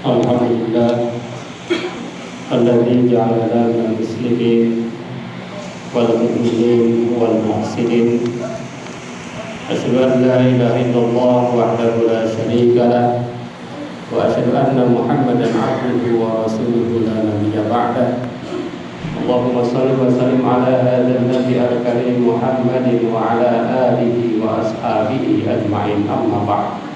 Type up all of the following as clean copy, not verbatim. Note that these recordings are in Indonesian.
Alhamdulillah alladzi ja'alana minal muslimin wal mu'minin wal muhsinin. Asyhadu an la ilaha illallah wahdahu la syarika lah wa asyhadu anna Muhammadan 'abduhu wa rasuluhu la nabiyya ba'dah. Allahumma shalli wa sallim ala hadzal nabi al-karim Muhammadin wa ala alihi wa ashabihi ajma'in, amma ba'd.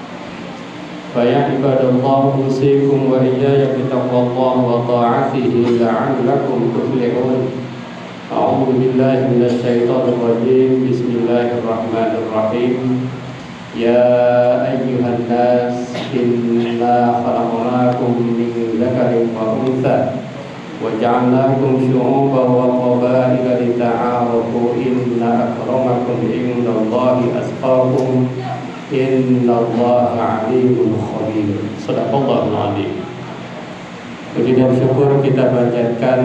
Faya ibadallah, usikum wa iyaya bitaqwallah wa ta'atihi la'allakum tuflihun. A'udzu billahi minasy syaithanir rajim. Bismillahirrahmanirrahim. Ya ayyuhan nas, inna khalaqnakum min dzakarin wa untha wa ja'alnakum syu'uban wa qabaila lita'arafu, inna akramakum 'indallahi atqakum, innallaha 'alimun khabir. Shadaqallahul 'azim. Puji dan syukur kita panjatkan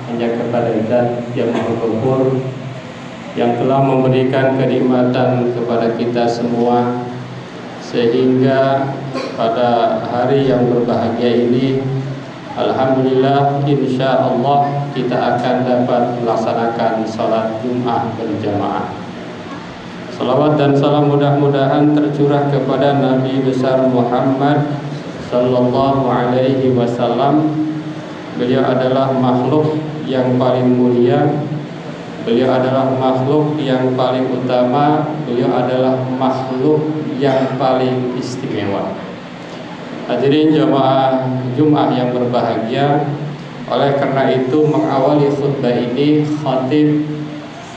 hanya kepada Zat yang Maha Ghafur, yang telah memberikan kenikmatan kepada kita semua, sehingga pada hari yang berbahagia ini, alhamdulillah, insyaallah kita akan dapat melaksanakan salat Jumat berjamaah. Salawat dan salam mudah-mudahan tercurah kepada Nabi besar Muhammad sallallahu alaihi wasallam. Beliau adalah makhluk yang paling mulia, beliau adalah makhluk yang paling utama, beliau adalah makhluk yang paling istimewa. Hadirin jamaah Jumat yang berbahagia, oleh karena itu mengawali khutbah ini khatib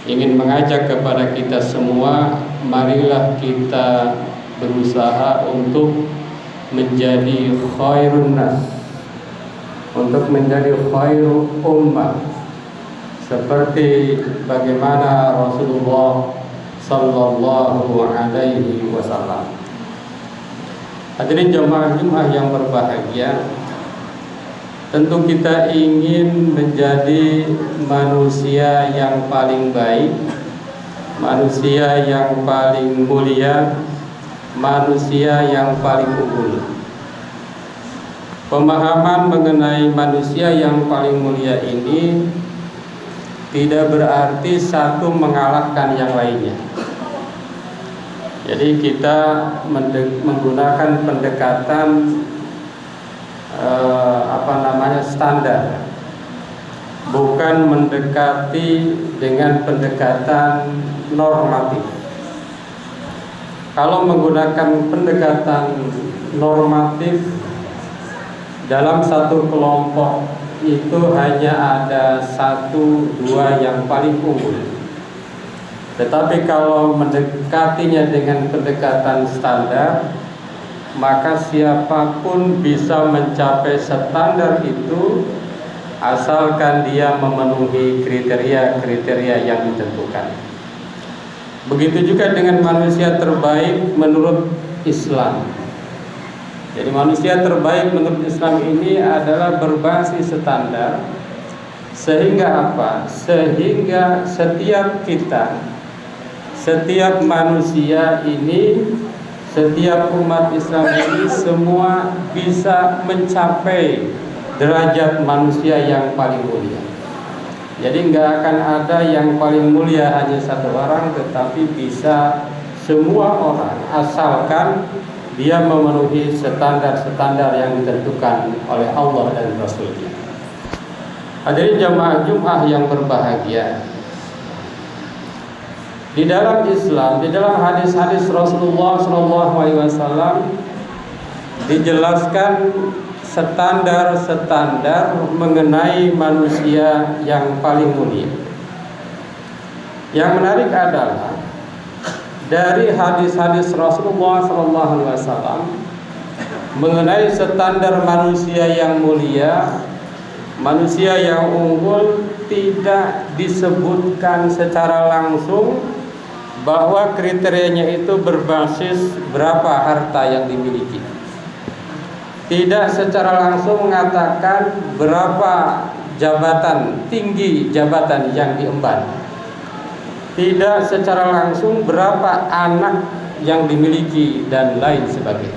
ingin mengajak kepada kita semua, marilah kita berusaha untuk menjadi khairun nas, untuk menjadi khairul ummah, seperti bagaimana Rasulullah sallallahu alaihi wasallam. Hadirin jamaah Jumat yang berbahagia, tentu kita ingin menjadi manusia yang paling baik, manusia yang paling mulia, manusia yang paling unggul. Pemahaman mengenai manusia yang paling mulia ini tidak berarti satu mengalahkan yang lainnya. Jadi kita menggunakan pendekatan standar, bukan mendekati dengan pendekatan normatif. Kalau menggunakan pendekatan normatif dalam satu kelompok itu hanya ada satu dua yang paling unggul. Tetapi kalau mendekatinya dengan pendekatan standar, maka siapapun bisa mencapai standar itu asalkan dia memenuhi kriteria-kriteria yang ditentukan. Begitu juga dengan manusia terbaik menurut Islam. Jadi manusia terbaik menurut Islam ini adalah berbasis standar. Sehingga apa? Sehingga setiap kita, setiap manusia ini, setiap umat Islam ini semua bisa mencapai derajat manusia yang paling mulia. Jadi nggak akan ada yang paling mulia hanya satu orang, tetapi bisa semua orang asalkan dia memenuhi standar-standar yang ditentukan oleh Allah dan Rasul-Nya. Hadirin jamaah Jumat yang berbahagia, di dalam Islam, di dalam hadis-hadis Rasulullah SAW dijelaskan standar-standar mengenai manusia yang paling mulia. Yang menarik adalah dari hadis-hadis Rasulullah SAW mengenai standar manusia yang mulia, manusia yang unggul, tidak disebutkan secara langsung bahwa kriterianya itu berbasis berapa harta yang dimiliki. Tidak secara langsung mengatakan berapa jabatan, tinggi jabatan yang diemban. Tidak secara langsung berapa anak yang dimiliki dan lain sebagainya.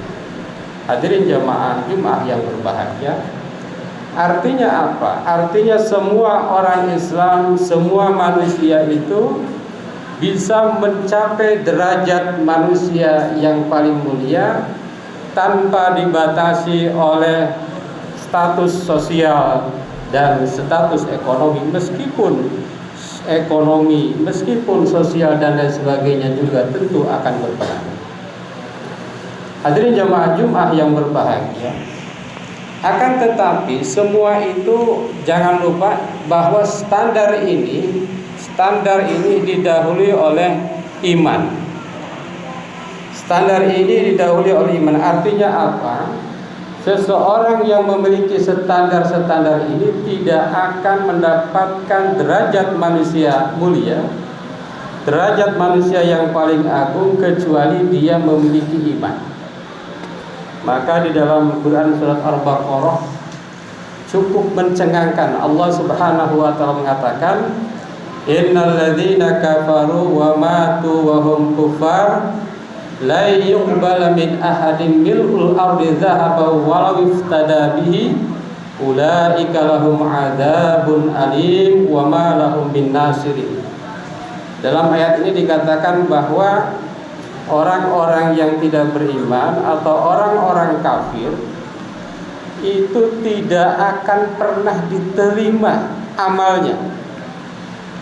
Hadirin jamaah Jumat yang berbahagia, artinya apa? Artinya semua orang Islam, semua manusia itu bisa mencapai derajat manusia yang paling mulia tanpa dibatasi oleh status sosial dan status ekonomi, meskipun sosial dan lain sebagainya juga tentu akan berperan. Hadirin jamaah Jumat yang berbahagia, akan tetapi semua itu jangan lupa bahwa standar ini didahului oleh iman. Standar ini didahului oleh iman. Artinya apa? Seseorang yang memiliki standar ini tidak akan mendapatkan derajat manusia mulia, derajat manusia yang paling agung, kecuali dia memiliki iman. Maka di dalam Quran surat Al-Baqarah cukup mencengangkan. Allah Subhanahu wa taala mengatakan, innal ladzina kafaru wa matu wa hum kufar la yuqbal min ahadin mil'ul ardi dzahaban walau iftada bihi ulaika lahum adzabun alim wa ma lahum min nasirin. Dalam ayat ini dikatakan bahwa orang-orang yang tidak beriman atau orang-orang kafir itu tidak akan pernah diterima amalnya,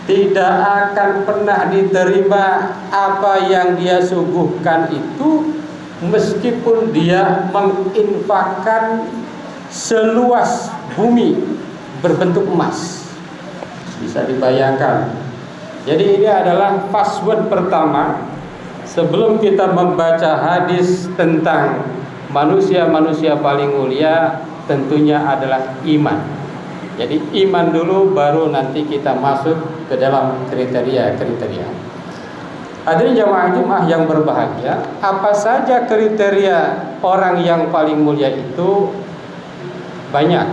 tidak akan pernah diterima apa yang dia suguhkan itu, meskipun dia menginfakkan seluas bumi berbentuk emas. Bisa dibayangkan. Jadi ini adalah password pertama sebelum kita membaca hadis tentang manusia-manusia paling mulia, tentunya adalah iman. Jadi iman dulu, baru nanti kita masuk ke dalam kriteria-kriteria. Hadirin jamaah Jumat yang berbahagia, apa saja kriteria orang yang paling mulia itu? Banyak,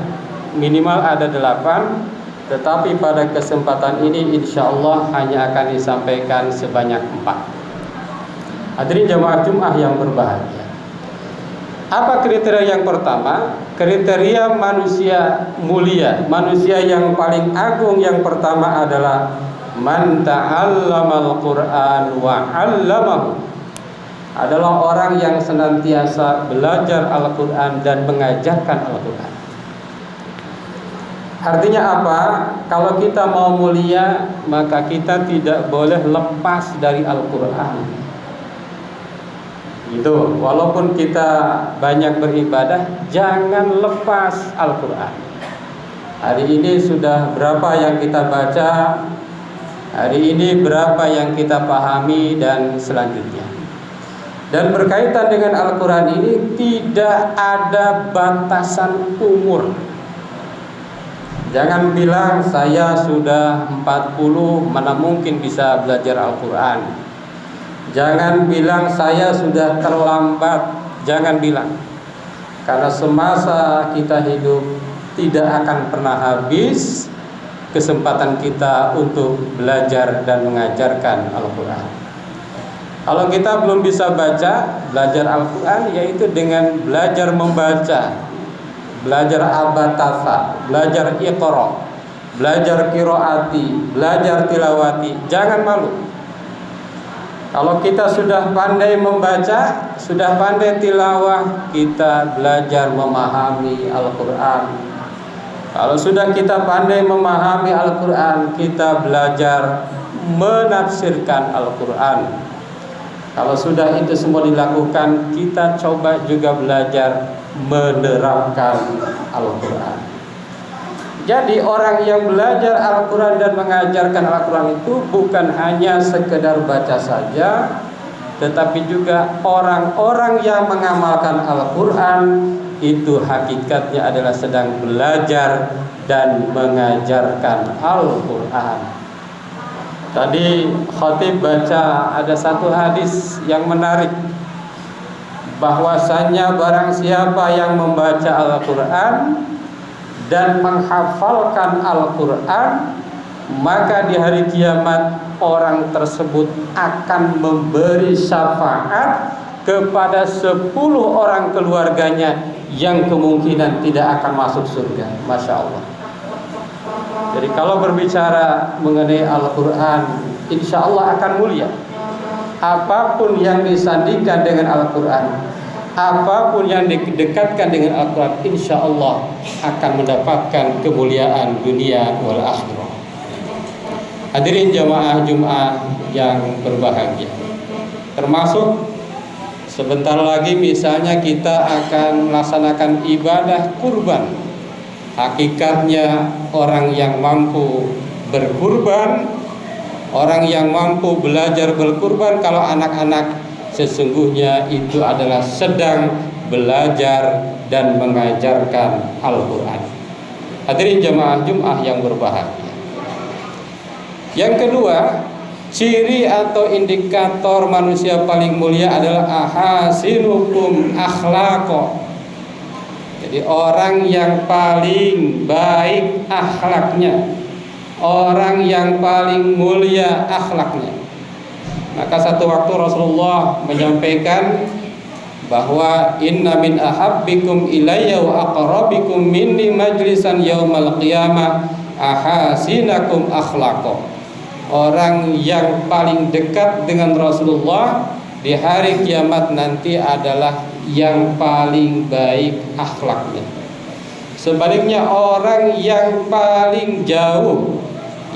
minimal ada 8, tetapi pada kesempatan ini insya Allah hanya akan disampaikan sebanyak 4. Hadirin jamaah Jumat yang berbahagia, apa kriteria yang pertama? Kriteria manusia mulia, manusia yang paling agung yang pertama adalah man ta'allamal Qur'an wa 'allamahu, adalah orang yang senantiasa belajar Al-Qur'an dan mengajarkan Al-Qur'an. Artinya apa? Kalau kita mau mulia, maka kita tidak boleh lepas dari Al-Qur'an. Itu, walaupun kita banyak beribadah, jangan lepas Al-Quran. Hari ini sudah berapa yang kita baca, hari ini berapa yang kita pahami, dan selanjutnya. Dan berkaitan dengan Al-Quran ini tidak ada batasan umur. Jangan bilang saya sudah 40, mana mungkin bisa belajar Al-Quran. Jangan bilang saya sudah terlambat. Jangan bilang. Karena semasa kita hidup tidak akan pernah habis kesempatan kita untuk belajar dan mengajarkan Al-Quran. Kalau kita belum bisa baca, belajar Al-Quran yaitu dengan belajar membaca, belajar abatasa, belajar iqra, belajar qiraati, belajar tilawati. Jangan malu. Kalau kita sudah pandai membaca, sudah pandai tilawah, kita belajar memahami Al-Quran. Kalau sudah kita pandai memahami Al-Quran, kita belajar menafsirkan Al-Quran. Kalau sudah itu semua dilakukan, kita coba juga belajar menerapkan Al-Quran. Jadi orang yang belajar Al-Quran dan mengajarkan Al-Quran itu bukan hanya sekedar baca saja, tetapi juga orang-orang yang mengamalkan Al-Quran itu hakikatnya adalah sedang belajar dan mengajarkan Al-Quran. Tadi khatib baca ada satu hadis yang menarik, bahwasanya barang siapa yang membaca Al-Quran dan menghafalkan Al-Quran, maka di hari kiamat orang tersebut akan memberi syafaat kepada 10 orang keluarganya yang kemungkinan tidak akan masuk surga. Masya Allah. Jadi kalau berbicara mengenai Al-Quran, insya Allah akan mulia. Apapun yang disandingkan dengan Al-Quran, apapun yang didekatkan dengan Al-Quran, insya Allah akan mendapatkan kemuliaan dunia wal akhirah. Hadirin jamaah Jumat yang berbahagia, termasuk sebentar lagi misalnya kita akan melaksanakan ibadah kurban. Hakikatnya orang yang mampu berkurban, orang yang mampu belajar berkurban, kalau anak-anak sesungguhnya itu adalah sedang belajar dan mengajarkan Al-Quran. Hadirin jamaah Jumat yang berbahagia. Yang kedua, ciri atau indikator manusia paling mulia adalah ahasinukum akhlaqo. Jadi orang yang paling baik akhlaknya, orang yang paling mulia akhlaknya. Maka satu waktu Rasulullah menyampaikan bahwa inna min ahabbikum ilayya wa aqrabikum minni majlisan yaumal qiyamah ahasinakum akhlaqo. Orang yang paling dekat dengan Rasulullah di hari kiamat nanti adalah yang paling baik akhlaknya. Sebaliknya orang yang paling jauh,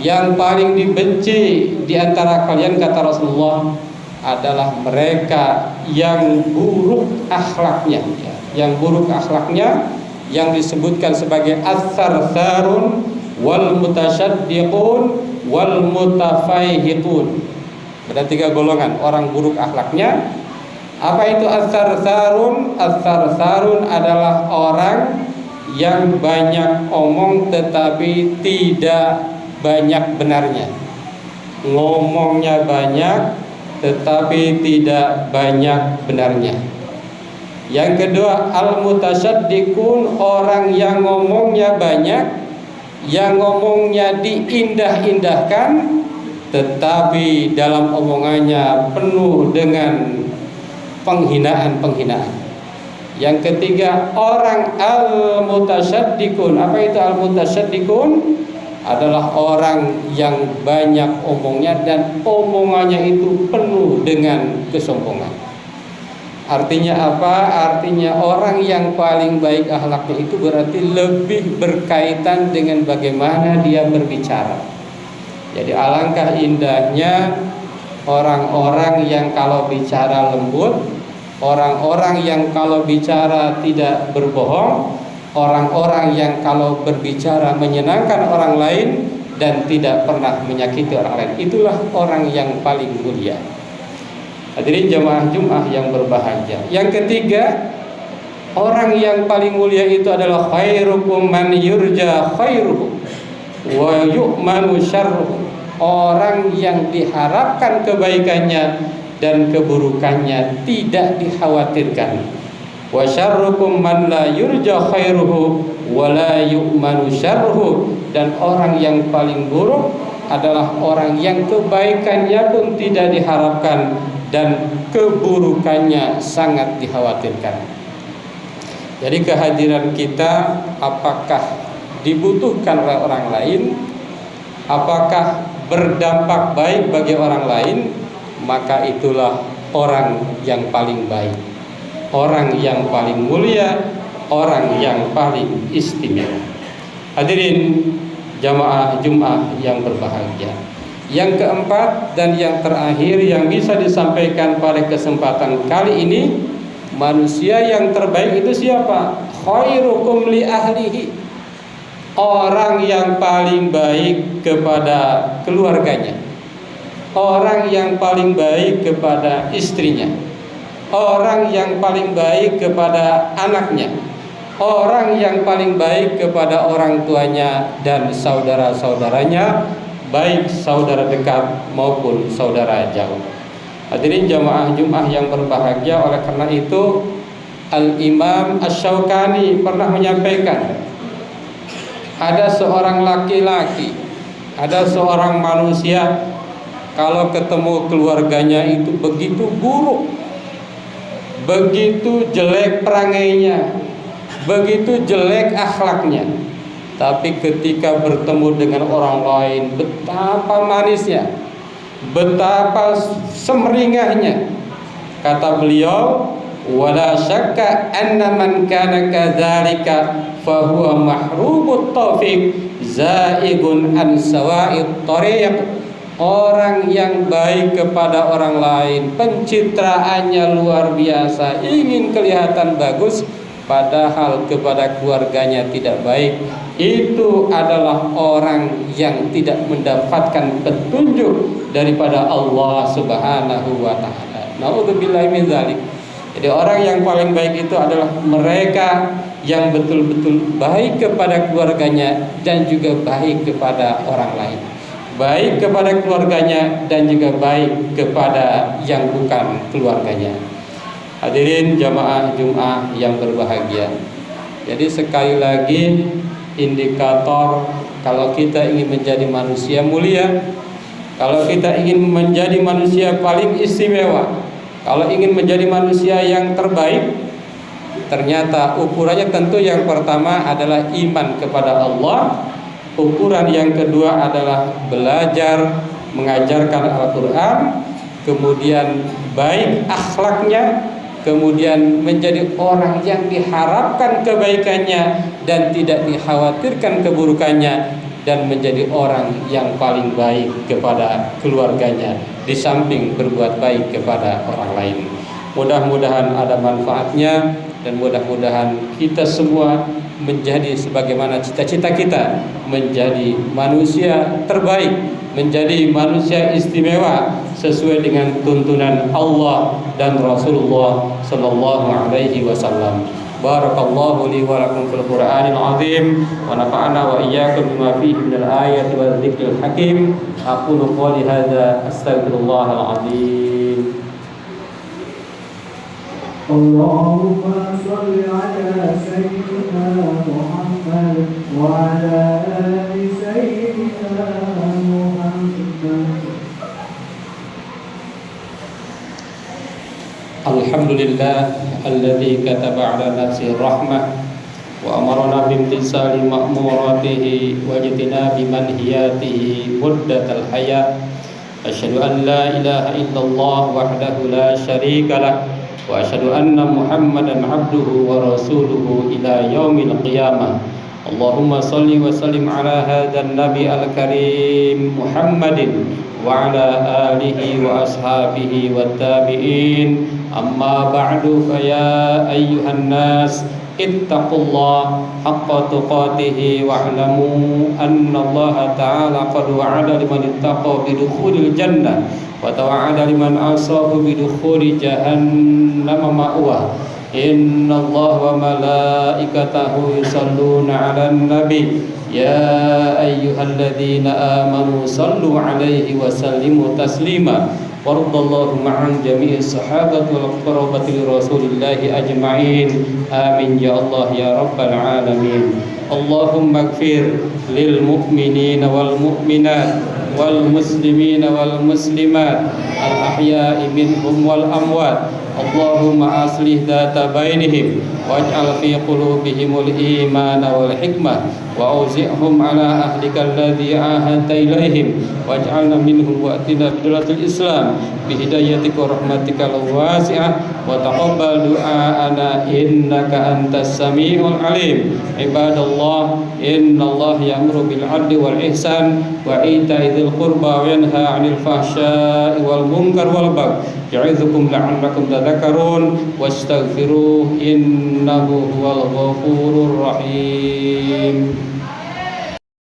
yang paling dibenci di antara kalian, kata Rasulullah, adalah mereka yang buruk akhlaknya. Yang buruk akhlaknya yang disebutkan sebagai as-sarsarun wal mutasyaddiqun wal mutafaihiqun. Ada 3 golongan orang buruk akhlaknya. Apa itu as-sarsarun? As-sarsarun adalah orang yang banyak omong tetapi tidak banyak benarnya. Ngomongnya banyak tetapi tidak banyak benarnya. Yang kedua, al-mutasyaddiqun, orang yang ngomongnya banyak, yang ngomongnya diindah-indahkan tetapi dalam omongannya penuh dengan penghinaan-penghinaan. Yang ketiga, orang al-mutasyaddiqun. Apa itu al-mutasyaddiqun? Adalah orang yang banyak omongnya dan omongannya itu penuh dengan kesombongan. Artinya apa? Artinya orang yang paling baik akhlaknya itu berarti lebih berkaitan dengan bagaimana dia berbicara. Jadi alangkah indahnya orang-orang yang kalau bicara lembut, orang-orang yang kalau bicara tidak berbohong, orang-orang yang kalau berbicara menyenangkan orang lain dan tidak pernah menyakiti orang lain. Itulah orang yang paling mulia. Hadirin jamaah Jumat yang berbahagia. Yang ketiga, orang yang paling mulia itu adalah khairukum man yurja khairuhu wa yu'manu syarruhu. Orang yang diharapkan kebaikannya dan keburukannya tidak dikhawatirkan. Wa syarrukum man la yurja khairuhu wa la yu'manu syarruhu. Dan orang yang paling buruk adalah orang yang kebaikannya pun tidak diharapkan dan keburukannya sangat dikhawatirkan. Jadi kehadiran kita apakah dibutuhkan oleh orang lain, apakah berdampak baik bagi orang lain, maka itulah orang yang paling baik, orang yang paling mulia, orang yang paling istimewa. Hadirin jamaah Jumat yang berbahagia. Yang keempat dan yang terakhir yang bisa disampaikan pada kesempatan kali ini, manusia yang terbaik itu siapa? Khairukum li ahlihi. Orang yang paling baik kepada keluarganya, orang yang paling baik kepada istrinya, orang yang paling baik kepada anaknya, orang yang paling baik kepada orang tuanya dan saudara-saudaranya, baik saudara dekat maupun saudara jauh. Hadirin jamaah Jumat yang berbahagia, oleh karena itu Al-Imam Asy-Syaukani pernah menyampaikan, ada seorang laki-laki, ada seorang manusia kalau ketemu keluarganya itu begitu buruk, begitu jelek perangainya, begitu jelek akhlaknya, tapi ketika bertemu dengan orang lain, betapa manisnya, betapa semeringahnya. Kata beliau, wala syakka anna man kana kadzalika fa huwa mahrumut taufiq zaigun an sawa'it thariq. Orang yang baik kepada orang lain, pencitraannya luar biasa, ingin kelihatan bagus, padahal kepada keluarganya tidak baik, itu adalah orang yang tidak mendapatkan petunjuk daripada Allah Subhanahu wa ta'ala. Na'udzubillahi min dzalik. Jadi orang yang paling baik itu adalah mereka yang betul-betul baik kepada keluarganya dan juga baik kepada orang lain. Baik kepada keluarganya dan juga baik kepada yang bukan keluarganya. Hadirin jamaah Jumat yang berbahagia. Jadi sekali lagi, indikator kalau kita ingin menjadi manusia mulia, kalau kita ingin menjadi manusia paling istimewa, kalau ingin menjadi manusia yang terbaik, ternyata ukurannya tentu yang pertama adalah iman kepada Allah. Ukuran yang kedua adalah belajar mengajarkan Al-Quran, kemudian baik akhlaknya, kemudian menjadi orang yang diharapkan kebaikannya dan tidak dikhawatirkan keburukannya, dan menjadi orang yang paling baik kepada keluarganya di samping berbuat baik kepada orang lain. Mudah-mudahan ada manfaatnya dan mudah-mudahan kita semua menjadi sebagaimana cita-cita kita, menjadi manusia terbaik, menjadi manusia istimewa sesuai dengan tuntunan Allah dan Rasulullah sallallahu alaihi wasallam. Barakallahu li wa lakum fil Qur'anil azim wa nafa'ana wa iyyakum bima fihi minal ayati wa dzikril hakim. Aqulu qouli hadza astaghfirullahal azim. Allahumma shalli ala sayyidina Muhammad wa ala ali sayyidina Muhammad. Alhamdulillah alladzi kataba ala nafsihi rahmah wa amarna bimtisali ma'muratihi wa jitinabi manhiyatihi muddatal hayat. Asyhadu an la ilaha illallah wahdahu la syarika lah wa asyhadu anna Muhammadan abduhu wa rasuluhu ila yaumil qiyamah. Allahumma salli wa sallim ala hadzal nabi al-karim Muhammadin wa ala alihi wa ashabihi wa tabi'in. Amma ba'du, fa ya ayyuhan nas ittaqullah haqqa tuqatih wa'lamu anna Allah ta'ala qad wa'ada liman ittaqa bidukhulil jannah wa tawa'ada liman asahu bidukhuli jahannam ma'wa. Inna Allah wa malaikatahu yusalluna 'alan nabi ya ayyuhalladzina amanu sallu 'alaihi wa sallimu taslima. Waradallahu ma'an jami'i sahabati wal qarabati rasulillahi ajma'in. Amin ya Allah ya rabbal alamin. Allahumma ighfir lil mu'minina wal mu'minat wal muslimina wal muslimat al ahya'i minhum wal amwat. Allahumma aslih dhata bainihim waj'al fi qulubihimul imana wal hikmah wa auzi'hum ala ahlika alladhi ahadta ilaihim waj'alna minhum wa'tina bidulatil islam bihidayatika wa rahmatika al-wasi'ah wa taqabbal du'aana innaka antas sami'ul alim. Ibadallah, innallaha ya'muru bil 'adli wal ihsan wa ita'i dzil qurba wa yanha 'anil fahsya'i wal munkar wal baghi ya'izukum la'allakum tadhakkarun wastaghfiruhu innahu huwal ghafurur rahim.